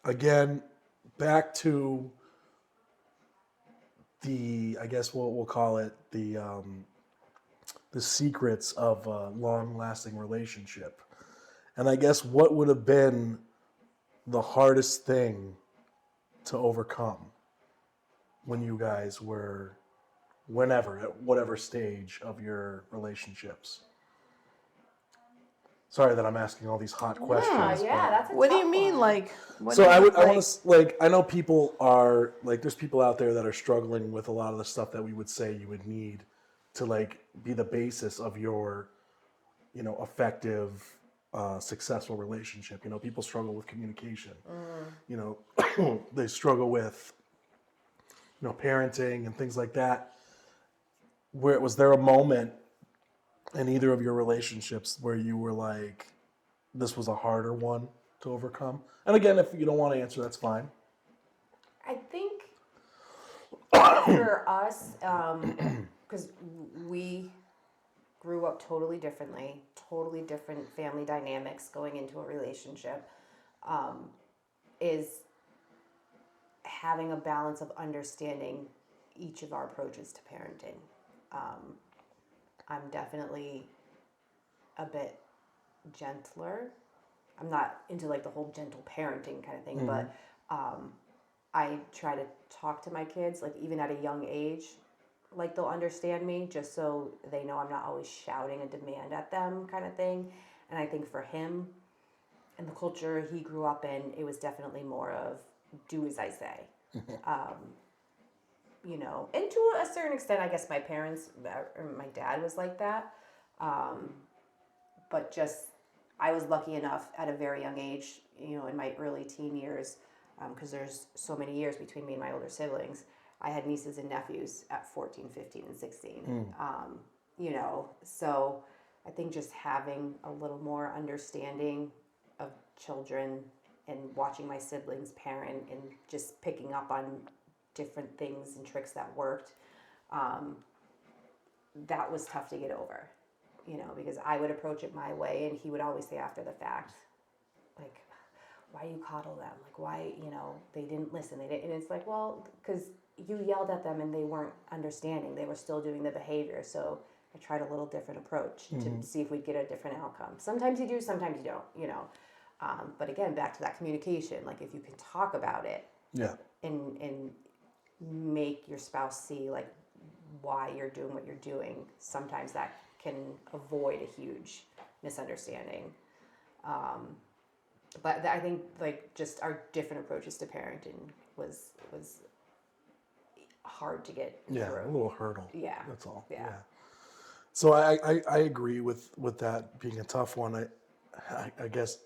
again, back to I guess we'll call it the secrets of a long-lasting relationship. And I guess what would have been the hardest thing to overcome when you guys were, at whatever stage of your relationships? Sorry that I'm asking all these hot questions. Yeah, that's a What do tough you mean, one. like? What So do you I mean, want to like, I know people are like, there's people out there that are struggling with a lot of the stuff that we would say you would need to like be the basis of your, effective, successful relationship. People struggle with communication. They struggle with, parenting and things like that. Was there a moment in either of your relationships where you were like, this was a harder one to overcome? And again, if you don't want to answer, that's fine. I think for us, because we grew up totally differently, totally different family dynamics going into a relationship, is having a balance of understanding each of our approaches to parenting. I'm definitely a bit gentler. I'm not into like the whole gentle parenting kind of thing, but I try to talk to my kids, like even at a young age, like they'll understand me, just so they know I'm not always shouting a demand at them kind of thing. And I think for him and the culture he grew up in, it was definitely more of do as I say. And to a certain extent, I guess my parents, or my dad was like that. But just, I was lucky enough at a very young age, in my early teen years, because there's so many years between me and my older siblings, I had nieces and nephews at 14, 15, and 16. You know, so I think just having a little more understanding of children and watching my siblings parent and just picking up on different things and tricks that worked, that was tough to get over, you know, because I would approach it my way and he would always say after the fact, like, why do you coddle them? Like, why, you know, they didn't listen. They didn't. And it's like, well, because you yelled at them and they weren't understanding. They were still doing the behavior. So I tried a little different approach to see if we'd get a different outcome. Sometimes you do, sometimes you don't, you know. But again, back to that communication. Like, if you can talk about it and make your spouse see, like, why you're doing what you're doing, sometimes that can avoid a huge misunderstanding. But I think, like, just our different approaches to parenting was hard to get through. A little hurdle. Yeah. That's all. Yeah. So I agree with that being a tough one. I guess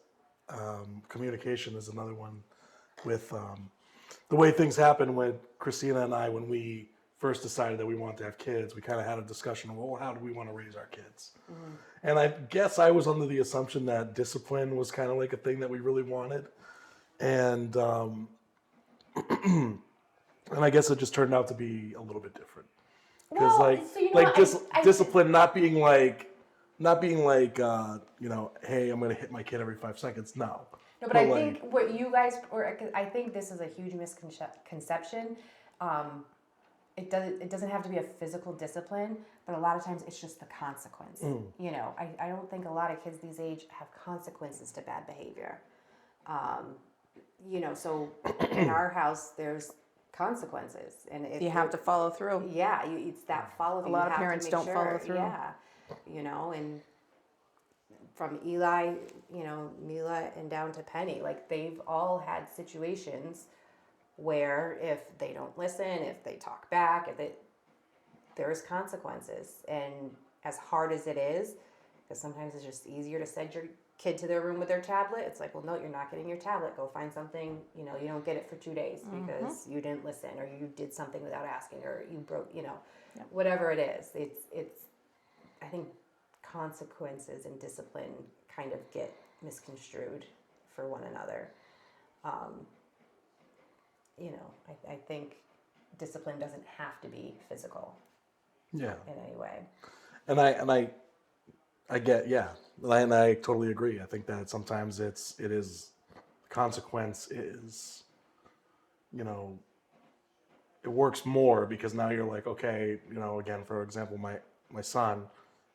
communication is another one with the way things happened with Christina and I when we first decided that we wanted to have kids. We kind of had a discussion of, well, how do we want to raise our kids? And I guess I was under the assumption that discipline was kind of like a thing that we really wanted. And and I guess it just turned out to be a little bit different. Because discipline not being like you know, hey, I'm going to hit my kid every 5 seconds. No. No, but I think what you guys, I think this is a huge misconception. It doesn't have to be a physical discipline, but a lot of times it's just the consequence. You know, I don't think a lot of kids these age have consequences to bad behavior. You know, so in our house, there's consequences, and if You have to follow through. Yeah, it's that follow through. A lot of parents don't follow through. Yeah, you know, and from Eli, you know, Mila, and down to Penny, like, they've all had situations where if they don't listen, if they talk back, there's consequences. And as hard as it is, because sometimes it's just easier to send your kid to their room with their tablet. It's like, well, no, you're not getting your tablet. Go find something, you know, you don't get it for 2 days because you didn't listen, or you did something without asking, or you broke, you know, whatever it is. It's, I think consequences and discipline kind of get misconstrued for one another. You know, I think discipline doesn't have to be physical. Yeah. In any way. And I get, and I totally agree. I think that sometimes it is consequence is, you know, it works more because now you're like, okay, you know, again, for example, my son,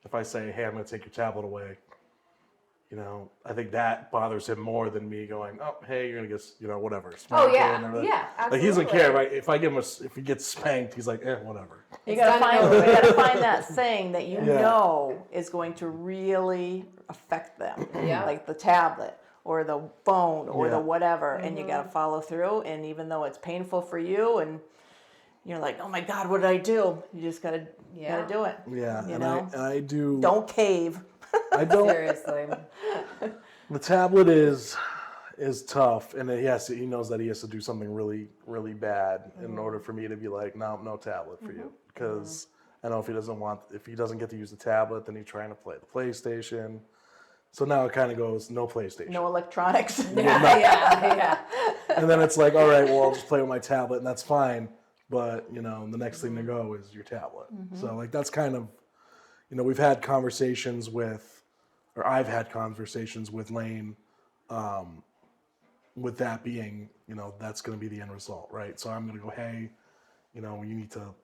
if I say, hey, I'm going to take your tablet away, you know, I think that bothers him more than me going, oh, hey, you're going to get, you know, whatever. Oh, yeah. Yeah, absolutely. Like, he doesn't care, right? If I give him if he gets spanked, he's like, whatever. You gotta find that thing that you know is going to really affect them. Yeah. Like the tablet or the phone or the whatever. And you gotta follow through. And even though it's painful for you and you're like, oh my God, what did I do? You just gotta do it. Yeah. You and know? I do. Don't cave. I don't. Seriously. The tablet is tough, and yes, he knows that he has to do something really, really bad in order for me to be like, no tablet for you, because I know if he doesn't get to use the tablet, then he's trying to play the PlayStation. So now it kind of goes no PlayStation, No electronics. Yeah. and then it's like, all right, well, I'll just play with my tablet, and that's fine. But you know, the next thing to go is your tablet. So like that's kind of, you know, we've had conversations I've had conversations with Lane. With that being, you know, that's going to be the end result, right? So I'm going to go, hey, you know, you need to,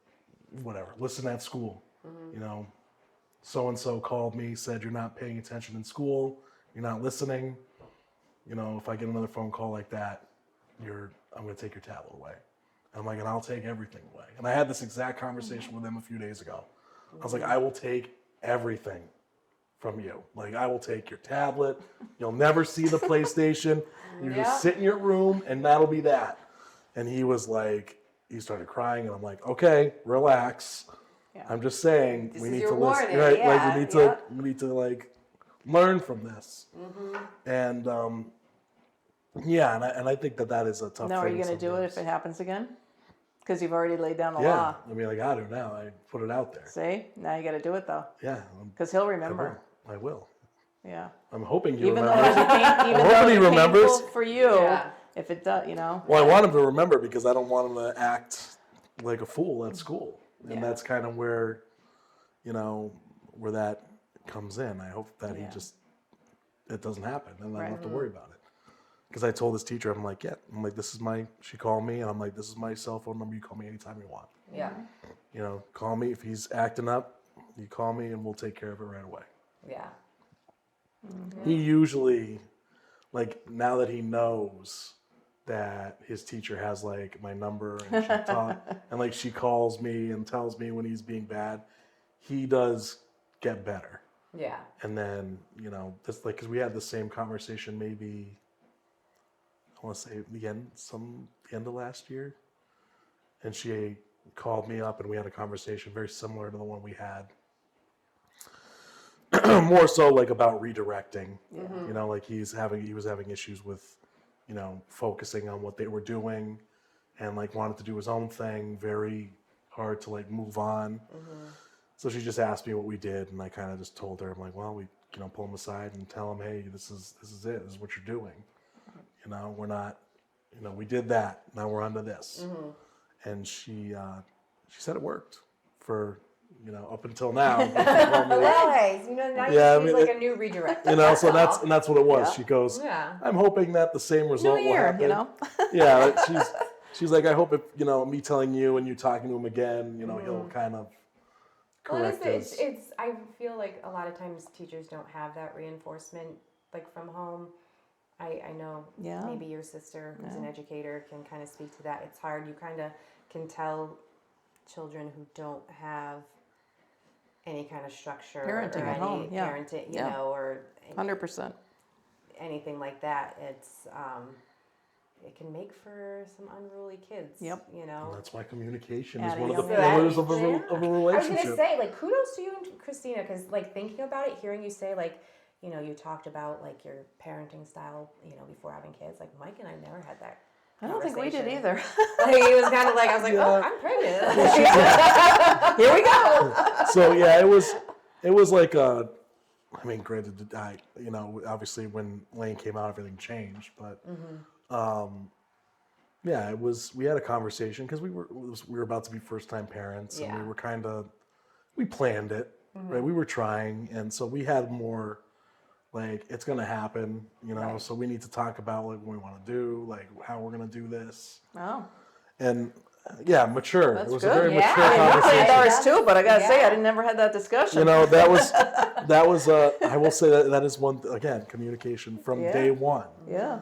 whatever, listen at school. You know, so-and-so called me, said you're not paying attention in school, you're not listening. You know, if I get another phone call like that, I'm going to take your tablet away. And I'm like, and I'll take everything away. And I had this exact conversation with him a few days ago. I was like, I will take everything from you. Like, I will take your tablet. You'll never see the PlayStation. You just sit in your room, and that'll be that. And he was like, he started crying, and I'm like, okay, relax. Yeah. I'm just saying we need to listen. Right? Yeah, like we need to like learn from this. And and I think that is a tough thing. Now, are you going to do it sometimes. if it happens again? Because you've already laid down the Yeah, law. I mean, I got to now. I put it out there. See? Now you got to do it, though. Yeah, Because he'll I remember. will. I will. Yeah. I'm hoping he Even though remembers. it'll be, even I'm though hoping he it'll be remembers. painful for you, Yeah. if it does, you know. Well, I want him to remember because I don't want him to act like a fool at school. And Yeah. that's kind of where, where that comes in. I hope that Yeah. it doesn't happen and I don't have to Right. worry about it. Because I told this teacher, I'm like, she called me and I'm like, this is my cell phone number. You call me anytime you want. Yeah. Call me. If he's acting up, you call me and we'll take care of it right away. Yeah. He usually, now that he knows that his teacher has my number and she calls me and tells me when he's being bad, he does get better. Yeah. And then, because we had the same conversation maybe, I want to say the end of last year. And she called me up and we had a conversation very similar to the one we had. More so about redirecting. Yeah. He was having issues with, focusing on what they were doing and wanted to do his own thing, very hard to move on. So she just asked me what we did and I kind of just told her, I'm like, well, we pull him aside and tell him, hey, this is it, this is what you're doing. We're not, we did that, now we're on to this. And she said it worked for up until now. Nice. Now you need a new redirect. So that's what it was. Yeah. She goes, Yeah. I'm hoping that the same result New will year, happen. Yeah, she's like, I hope if me telling you and you talking to him again, he'll kind of correct his. It's I feel like a lot of times teachers don't have that reinforcement from home. I know Yeah. maybe your sister who's an educator can kind of speak to that. It's hard. You kind of can tell children who don't have any kind of structure Parenting or at any home, yeah. parenting, Yeah. or 100%. anything like that. It's it can make for some unruly kids. Yep. You And know. that's why communication At is a one of the young pillars of a age. relationship. I was gonna say, kudos to you and Christina, because thinking about it, hearing you say you talked about your parenting style, before having kids. Mike and I never had that. I don't think we did conversation. either. He was kind of I was like, Yeah. oh, I'm pregnant. Here we go. So yeah, it was I mean, granted, obviously when Lane came out, everything changed, but yeah, it was. We had a conversation because we were about to be first time parents, and we Yeah. we planned it, right? We were trying, and so we had more it's gonna happen, Right. So we need to talk about what we want to do, how we're gonna do this, Oh, and yeah, mature. That's It was good. a very Yeah. mature I mean, I conversation. planned ours too, but I gotta say, Yeah. I didn't never had that discussion. That was I will say that is one again, communication from Yeah. day one. Yeah.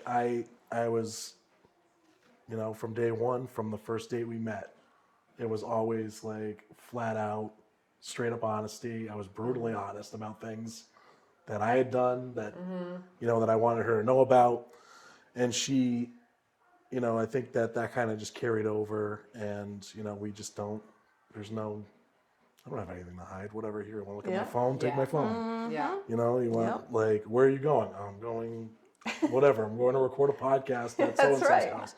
I was from day one, from the first date we met, it was always flat out straight up honesty. I was brutally honest about things that I had done that that I wanted her to know about, and she I think that kind of just carried over, and we just don't. I don't have anything to hide. Whatever. Here, want to look at Yeah. my phone? Take Yeah. my phone. Yeah. You want where are you going? I'm going, whatever. I'm going to record a podcast at so and so's right. house.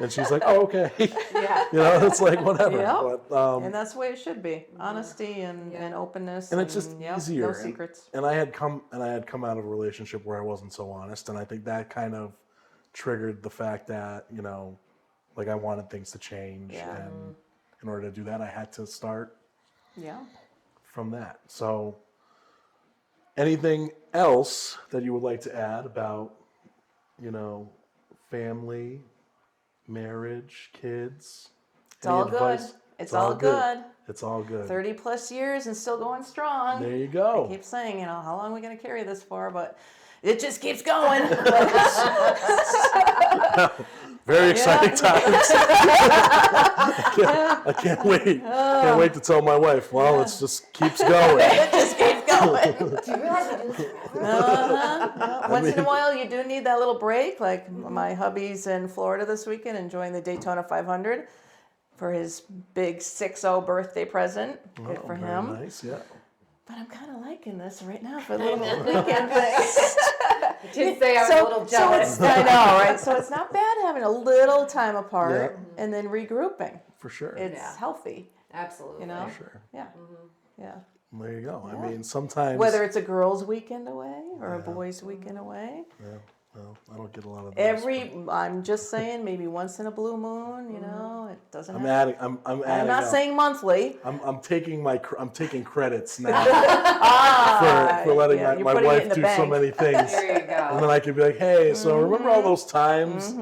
And she's like, oh, okay. Yeah. It's whatever. Yep. But And that's the way it should be. Honesty and openness. and it's just easier. No And- secrets. And I had come out of a relationship where I wasn't so honest, and I think that kind of triggered the fact that I wanted things to change, Yeah. and in order to do that, I had to start Yeah. from that. So, anything else that you would like to add about family, marriage, kids? It's Any all good. advice? It's all good. It's all good. 30 plus years and still going strong. There you go. I keep saying, how long are we going to carry this for? But it just keeps going. Very exciting times. I can't wait. Can't wait to tell my wife. Well, it just keeps going. It just keeps going. Do you realize we do this forever? Once in a while, you do need that little break. Like my hubby's in Florida this weekend enjoying the Daytona 500 for his big 6-0 birthday present. Good for Very him. nice, yeah. But I'm kind of liking this right now for the little weekend thing. did say I was a little jealous. So I know, right? So it's not bad having a little time apart and then regrouping. For sure. It's healthy, Absolutely. you know? For sure. Yeah. Yeah. There you go. Yeah. I mean, sometimes... Whether it's a girls' weekend away or a boys' weekend away. Yeah. Well, I don't get a lot of those. I'm just saying, maybe once in a blue moon, you know, it doesn't I'm have adding. I'm I'm adding. not up. saying monthly. I'm taking credits now for letting you're my putting it in wife the do so bank. many things. There you And go. then I could be like, hey, so remember all those times?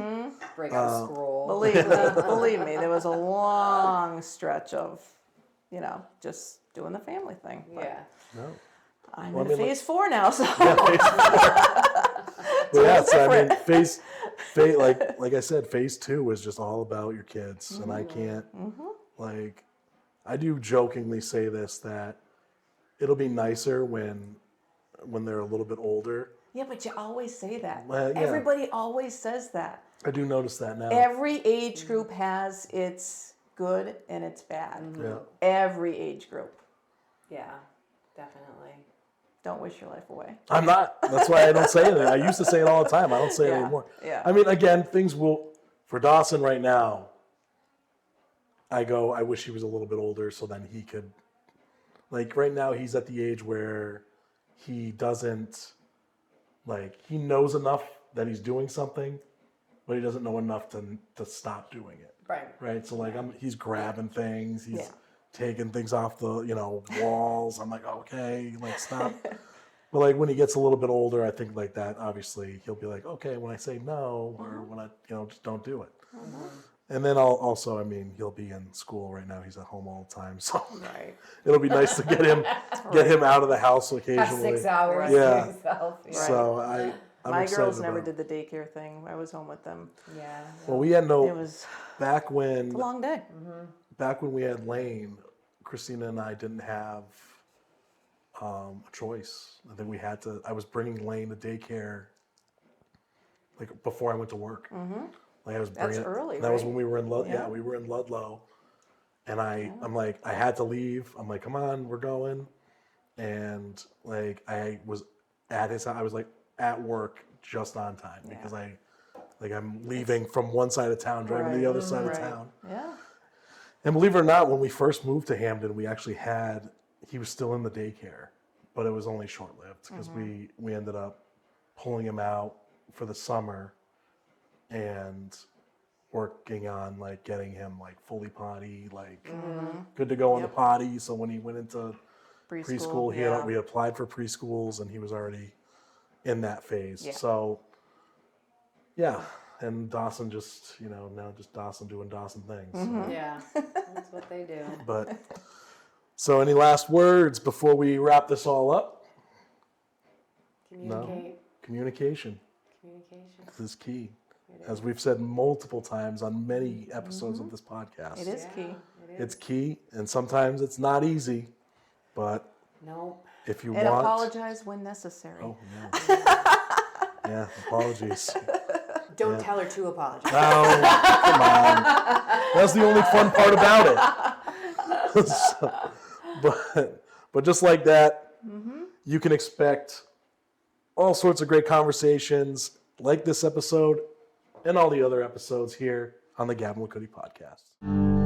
Break out a scroll. Believe me, there was a long stretch of, you know, just doing the family thing. But Yeah. No. I'm Well, in I mean, phase 4 now, so Well, yeah, so I mean, phase like I said, phase 2 is just all about your kids, and I can't like I do jokingly say this that it'll be nicer when they're a little bit older. yeah, but you always say that. Well, yeah. Everybody always says that. I do notice that now. Every age group has its good and its bad. Yeah. Every age group. Yeah. Definitely. Don't wish your life away. I'm not. That's why I don't say anything. I used to say it all the time. I don't say it Yeah, anymore. yeah. I mean, again, things will for Dawson right now. I wish he was a little bit older so then he could, like right now he's at the age where he doesn't, like he knows enough that he's doing something, but he doesn't know enough to stop doing it. Right. Right. So like he's grabbing things. He's Yeah. taking things off the walls. I'm like, okay, like stop. But like when he gets a little bit older, I think like that. Obviously, he'll be like, okay, when I say no, or when I just don't do it. And then I mean, he'll be in school right now. He's at home all the time, so Right. it'll be nice to get him out of the house Have occasionally. 6 hours Yeah. to yourself. Yeah. So I'm My excited girls never about it. did the daycare thing. I was home with them. Yeah. Well, we had no It was back when a long day. back when we had Lane, Christina and I didn't have a choice. I think we had to. I was bringing Lane to daycare like before I went to work. Like I was bringing. early, That was right? when we were in Ludlow. Yeah. Yeah, we were in Ludlow, and I'm like, I had to leave. I'm like, come on, we're going, and like I was at his. I was like at work just on time because I'm leaving from one side of town, driving to the other side of Right. town. Yeah. And believe it or not, when we first moved to Hamden, we actually he was still in the daycare, but it was only short-lived because we ended up pulling him out for the summer and working on like getting him like fully potty, like good to go on the potty. So when he went into preschool, we had applied for preschools and he was already in that phase. Yeah. So yeah. And Dawson just, now just Dawson doing Dawson things. So. Yeah. That's what they do. But so any last words before we wrap this all up? Communicate. Communication Communication. is key. As we've said multiple times on many episodes of this podcast. It is key. It is. It's key, and sometimes it's not easy, but Nope. if you And want... apologize when necessary. Oh, yeah. Yeah, apologies. Don't tell her to apologize. Oh, come on. That's the only fun part about it. But just like that, you can expect all sorts of great conversations like this episode and all the other episodes here on the Gavin Lacuti podcast.